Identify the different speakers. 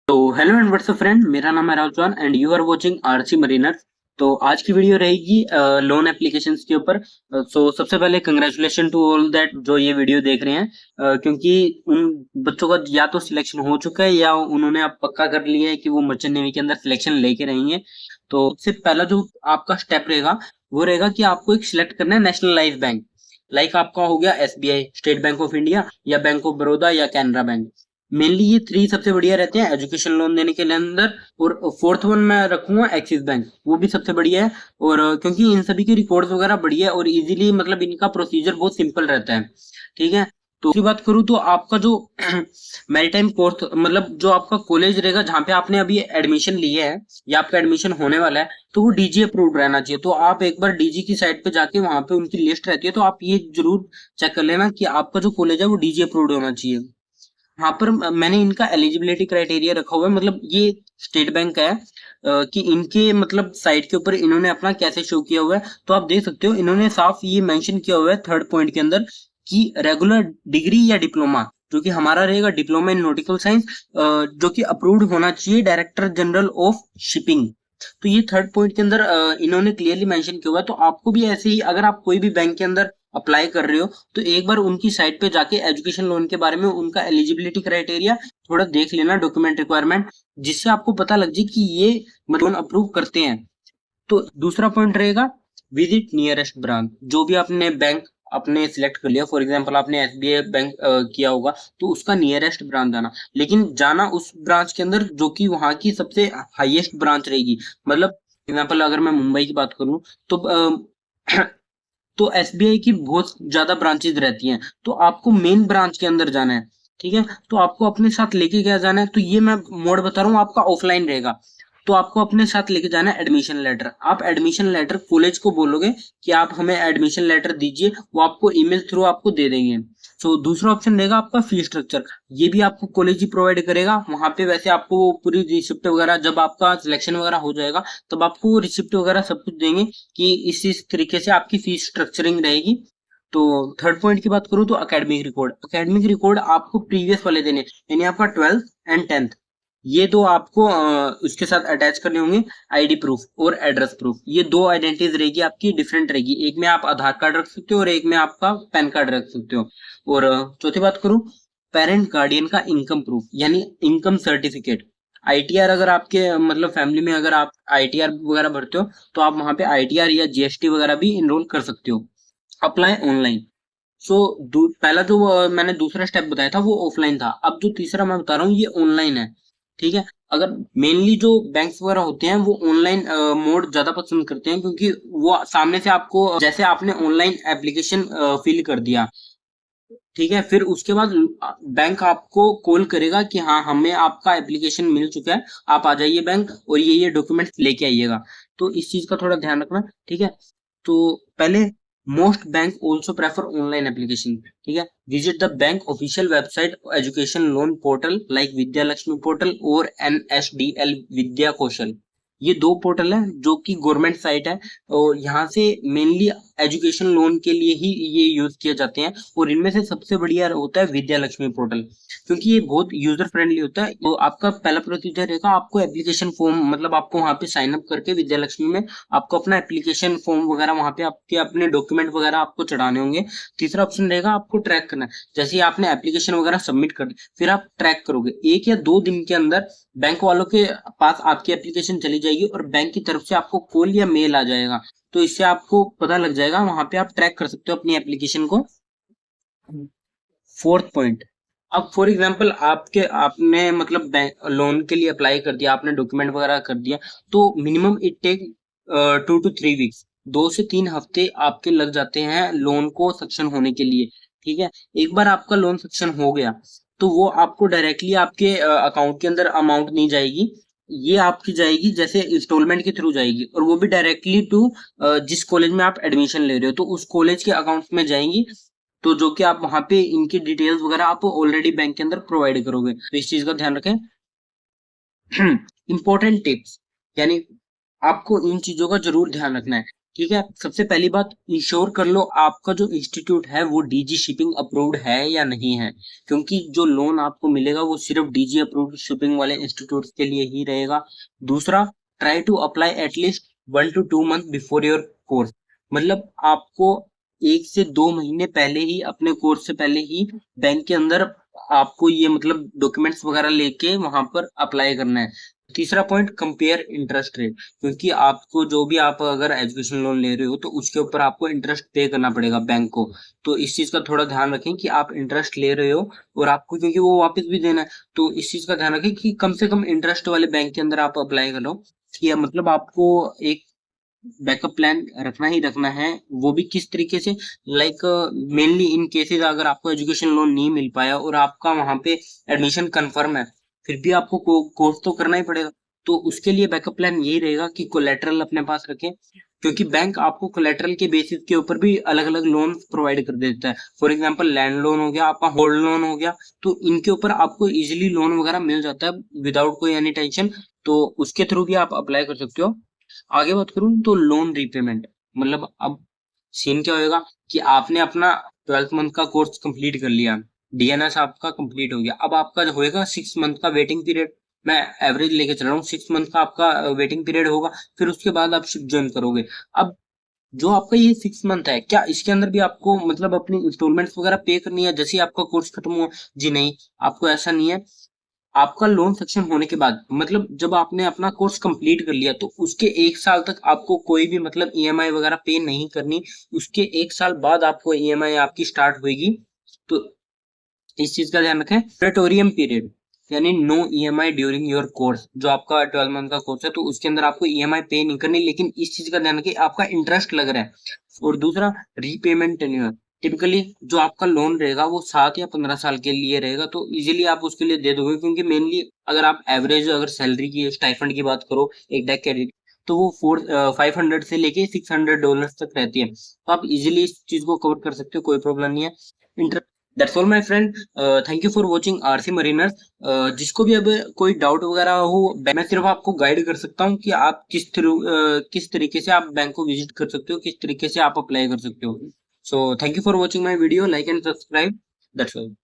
Speaker 1: तो hello and WhatsApp friend, मेरा नाम है Rajwan and you are watching RC Mariner. तो आज की वीडियो रहेगी लोन एप्लीकेशंस के ऊपर। सो सबसे पहले कंग्रेचुलेशन टू ऑल दैट जो ये वीडियो देख रहे हैं, क्योंकि उन बच्चों का या तो सिलेक्शन हो चुका है या उन्होंने अब पक्का कर लिया है कि वो मर्चेंट नेवी के अंदर सिलेक्शन लेके रहेंगे। तो सबसे पहला जो आपका स्टेप रहेगा वो रहेगा कि आपको एक सिलेक्ट करना है नेशनलाइज बैंक। लाइक आपका हो गया SBI, state bank of India, या बैंक ऑफ बड़ौदा, या कैनरा बैंक। मेनली ये थ्री सबसे बढ़िया रहते हैं एजुकेशन लोन देने के लिए अंदर। और फोर्थ वन मैं रखूंगा एक्सिस बैंक, वो भी सबसे बढ़िया है। और क्योंकि इन सभी की रिकॉर्ड्स वगैरह बढ़िया है और इजीली मतलब इनका प्रोसीजर बहुत सिंपल रहता है। ठीक है। तो दूसरी बात करूँ तो आपका जो मैरीटाइम कोर्स मतलब जो आपका कॉलेज रहेगा जहाँ पे आपने अभी एडमिशन लिया है या आपका एडमिशन होने वाला है, तो वो डीजी अप्रूव्ड रहना चाहिए। तो आप एक बार डीजी की साइट पे जाके वहां पे उनकी लिस्ट रहती है, तो आप ये जरूर चेक कर लेना कि आपका जो कॉलेज है वो डीजी अप्रूव्ड होना चाहिए। यहाँ पर मैंने इनका एलिजिबिलिटी क्राइटेरिया रखा हुआ है, मतलब ये स्टेट बैंक है, कि इनके मतलब साइट के ऊपर इन्होंने अपना कैसे शो किया हुआ है। तो आप देख सकते हो इन्होंने साफ ये मेंशन किया हुआ है थर्ड पॉइंट के अंदर कि रेगुलर डिग्री या डिप्लोमा, जो कि हमारा रहेगा डिप्लोमा इन नॉटिकल साइंस, जो कि अप्रूव्ड होना चाहिए डायरेक्टर जनरल ऑफ शिपिंग। तो ये थर्ड पॉइंट के अंदर इन्होंने क्लियरली मेंशन किया हुआ है। तो आपको भी ऐसे ही अगर आप कोई भी बैंक के अंदर अप्लाई कर रहे हो तो एक बार उनकी साइट पे जाके एजुकेशन लोन के बारे में उनका एलिजिबिलिटी क्राइटेरिया थोड़ा देख लेना, डॉक्यूमेंट रिक्वायरमेंट, जिससे आपको पता लग जाए कि ये लोन अप्रूव करते हैं। तो दूसरा पॉइंट रहेगा विजिट नियरेस्ट ब्रांच। जो भी आपने बैंक आपने सिलेक्ट कर लिया, फॉर एग्जांपल आपने एसबीआई बैंक किया होगा, तो उसका नियरेस्ट ब्रांच जाना, लेकिन जाना उस ब्रांच के अंदर जो कि वहां की सबसे हाईएस्ट ब्रांच रहेगी। मतलब एग्जांपल अगर मैं मुंबई की बात करूं तो तो एसबीआई की बहुत ज्यादा ब्रांचेज रहती हैं, तो आपको मेन ब्रांच के अंदर जाना है। ठीक है। तो आपको अपने साथ लेके क्या जाना है, तो ये मैं मोड बता रहा हूँ, आपका ऑफलाइन रहेगा। तो आपको अपने साथ लेके जाना है एडमिशन लेटर। आप एडमिशन लेटर कॉलेज को बोलोगे कि आप हमें एडमिशन लेटर दीजिए, वो आपको ईमेल थ्रू आपको दे देंगे। सो दूसरा ऑप्शन रहेगा आपका फी स्ट्रक्चर। ये भी आपको कॉलेज ही प्रोवाइड करेगा। वहां पे वैसे आपको वो पूरी रिसिप्ट वगैरह, जब आपका सिलेक्शन वगैरह हो जाएगा तब आपको रिसिप्ट वगैरह सब कुछ देंगे कि इस तरीके से आपकी फीस स्ट्रक्चरिंग रहेगी। तो थर्ड पॉइंट की बात करूं तो एकेडमिक रिकॉर्ड। एकेडमिक रिकॉर्ड आपको प्रीवियस वाले देने, यानी आपका 12th एंड 10th, ये दो आपको उसके साथ अटैच करने होंगे। आईडी प्रूफ और एड्रेस प्रूफ, ये दो आइडेंटिटीज रहेगी आपकी, डिफरेंट रहेगी। एक में आप आधार कार्ड रख सकते हो और एक में आपका पैन कार्ड रख सकते हो। और चौथी बात करूं, पेरेंट गार्डियन का इनकम प्रूफ यानी इनकम सर्टिफिकेट। आईटीआर अगर आपके मतलब फैमिली में अगर आप आईटीआर वगैरह भरते हो तो आप वहां पे आईटीआर या जीएसटी वगैरह भी इनरोल कर सकते हो। Apply online. सो पहला जो मैंने दूसरा स्टेप बताया था वो ऑफलाइन था। अब जो तीसरा मैं बता रहा हूँ ये ऑनलाइन है। ठीक है। अगर मेनली जो बैंक्स वगैरह होते हैं वो ऑनलाइन मोड ज्यादा पसंद करते हैं, क्योंकि वो सामने से आपको, जैसे आपने ऑनलाइन एप्लीकेशन फिल कर दिया, ठीक है, फिर उसके बाद बैंक आपको कॉल करेगा कि हाँ हमें आपका एप्लीकेशन मिल चुका है, आप आ जाइए बैंक और ये डॉक्यूमेंट्स लेके आइएगा। तो इस चीज का थोड़ा ध्यान रखना। ठीक है। तो पहले, most bank also prefer online application. ठीक है। Visit the bank official website education loan portal like Vidya Lakshmi portal और एनएसडीएल विद्या कौशल। ये दो पोर्टल है जो कि गवर्नमेंट साइट है, और यहाँ से मेनली एजुकेशन लोन के लिए ही ये यूज किए जाते हैं। और इनमें से सबसे बढ़िया होता है विद्या लक्ष्मी पोर्टल, क्योंकि ये बहुत यूजर फ्रेंडली होता है। तो आपका पहला प्रोसीजर रहेगा, आपको एप्लीकेशन फॉर्म मतलब आपको वहाँ पे साइन अप करके विद्या लक्ष्मी में आपको अपना एप्लीकेशन फॉर्म वगैरह वहाँ पे आपके अपने डॉक्यूमेंट वगैरह आपको चढ़ाने होंगे। तीसरा ऑप्शन रहेगा आपको ट्रैक करना है। जैसे ही आपने एप्लीकेशन वगैरह सबमिट कर दी, फिर आप ट्रैक करोगे, 1 या 2 दिन के अंदर बैंक वालों के पास आपकी एप्लीकेशन चली जाएगी और बैंक की तरफ से आपको कॉल या मेल आ जाएगा। तो इससे आपको पता लग जाएगा, वहां पे आप ट्रैक कर सकते हो अपनी एप्लीकेशन को। फोर्थ पॉइंट, अब फॉर एग्जांपल आपके आपने मतलब बैंक लोन के लिए अप्लाई कर दिया, आपने डॉक्यूमेंट वगैरह कर दिया, तो minimum it take 2 to 3 weeks, 2 से 3 हफ्ते आपके लग जाते हैं लोन को सक्शन होने के लिए। ठीक है। एक बार आपका लोन सक्शन हो गया तो वो आपको डायरेक्टली आपके अकाउंट के अंदर अमाउंट नहीं जाएगी, ये आपकी जाएगी जैसे इंस्टॉलमेंट के थ्रू जाएगी, और वो भी डायरेक्टली टू जिस कॉलेज में आप एडमिशन ले रहे हो, तो उस कॉलेज के अकाउंट में जाएंगी। तो जो कि आप वहां पे इनकी डिटेल्स वगैरह आप ऑलरेडी बैंक के अंदर प्रोवाइड करोगे, तो इस चीज का ध्यान रखें। इंपॉर्टेंट टिप्स, यानी आपको इन चीजों का जरूर ध्यान रखना है ठीक है। सबसे पहली बात, इंश्योर कर लो आपका जो इंस्टीट्यूट है वो डीजी शिपिंग अप्रूव्ड है या नहीं है, क्योंकि जो लोन आपको मिलेगा वो सिर्फ डीजी अप्रूव्ड शिपिंग वाले इंस्टीट्यूट के लिए ही रहेगा। दूसरा, try to apply at least 1 to 2 month before your course. मतलब आपको 1 से 2 महीने पहले ही, अपने कोर्स से पहले ही बैंक के अंदर आपको ये मतलब डॉक्यूमेंट्स वगैरह लेके वहां पर अप्लाई करना है। तीसरा पॉइंट, कंपेयर इंटरेस्ट रेट, क्योंकि आपको जो भी आप अगर एजुकेशन लोन ले रहे हो तो उसके ऊपर आपको इंटरेस्ट पे करना पड़ेगा बैंक को। तो इस चीज का थोड़ा ध्यान रखें कि आप इंटरेस्ट ले रहे हो और आपको क्योंकि वो वापस भी देना है, तो इस चीज का ध्यान रखें कि कम से कम इंटरेस्ट वाले बैंक के अंदर आप अप्लाई करो। कि मतलब आपको एक बैकअप प्लान रखना ही रखना है, वो भी किस तरीके से, लाइक मेनली इन केसेस अगर आपको एजुकेशन लोन नहीं मिल पाया और आपका वहां पे एडमिशन कंफर्म है, फिर भी आपको कोर्स तो करना ही पड़ेगा। तो उसके लिए बैकअप प्लान यही रहेगा कि कोलेटरल अपने पास रखें, क्योंकि बैंक आपको कोलेटरल के बेसिस के ऊपर भी अलग अलग लोन प्रोवाइड कर देता है। फॉर एग्जांपल लैंड लोन हो गया, आपका होल्ड लोन हो गया, तो इनके ऊपर आपको इजीली लोन वगैरह मिल जाता है विदाउट कोई एनी टेंशन। तो उसके थ्रू भी आप अप्लाई कर सकते हो। आगे बात करूं तो लोन रीपेमेंट, मतलब अब सीन क्या होएगा कि आपने अपना 12th मंथ का कोर्स कंप्लीट कर लिया, डीएनएस आपका कंप्लीट हो गया, अब आपका जो होएगा 6 मंथ का वेटिंग पीरियड। मैं एवरेज लेके चल रहा हूँ, 6 मंथ का आपका वेटिंग पीरियड होगा, फिर उसके बाद आप शिप ज्वाइन करोगे। अब जो आपका ये 6 मंथ है, क्या इसके अंदर भी आपको मतलब अपनी इंस्टॉलमेंट्स वगैरह पे करनी है जैसे ही आपका कोर्स खत्म हुआ? जी नहीं, आपको ऐसा नहीं है। आपका लोन सेक्शन होने के बाद, मतलब जब आपने अपना कोर्स कंप्लीट कर लिया, तो उसके 1 साल तक आपको कोई भी मतलब ईएमआई वगैरह पे नहीं करनी। उसके 1 साल बाद आपको ईएमआई आपकी स्टार्ट होगी। तो इस चीज का ध्यान रखें। मोरेटोरियम पीरियड, यानी no EMI during your course. जो आपका 12 मंथ का कोर्स है तो उसके अंदर आपको ईएमआई पे नहीं करनी, लेकिन इस चीज का ध्यान रखें आपका इंटरेस्ट लग रहा है। और दूसरा, रीपेमेंट टेन्योर, टिपिकली जो आपका लोन रहेगा वो 7 या 15 साल के लिए रहेगा, तो इजीली आप उसके लिए दे दोगे, क्योंकि मेनली अगर आप एवरेज अगर सैलरी की स्टाइफंड की बात करो एक डेक कैडेट, तो वो 500 से लेके $600 तक रहती है, तो आप इजीली इस चीज को कवर कर सकते हो, कोई प्रॉब्लम नहीं है। That's all my friend, thank you for watching RC mariners. जिसको भी अब कोई डाउट वगैरह हो, मैं सिर्फ आपको गाइड कर सकता हूँ कि आप किस तरीके से आप बैंक को विजिट कर सकते हो, किस तरीके से आप अप्लाई कर सकते हो। So thank you for watching my video, like and subscribe, that's all.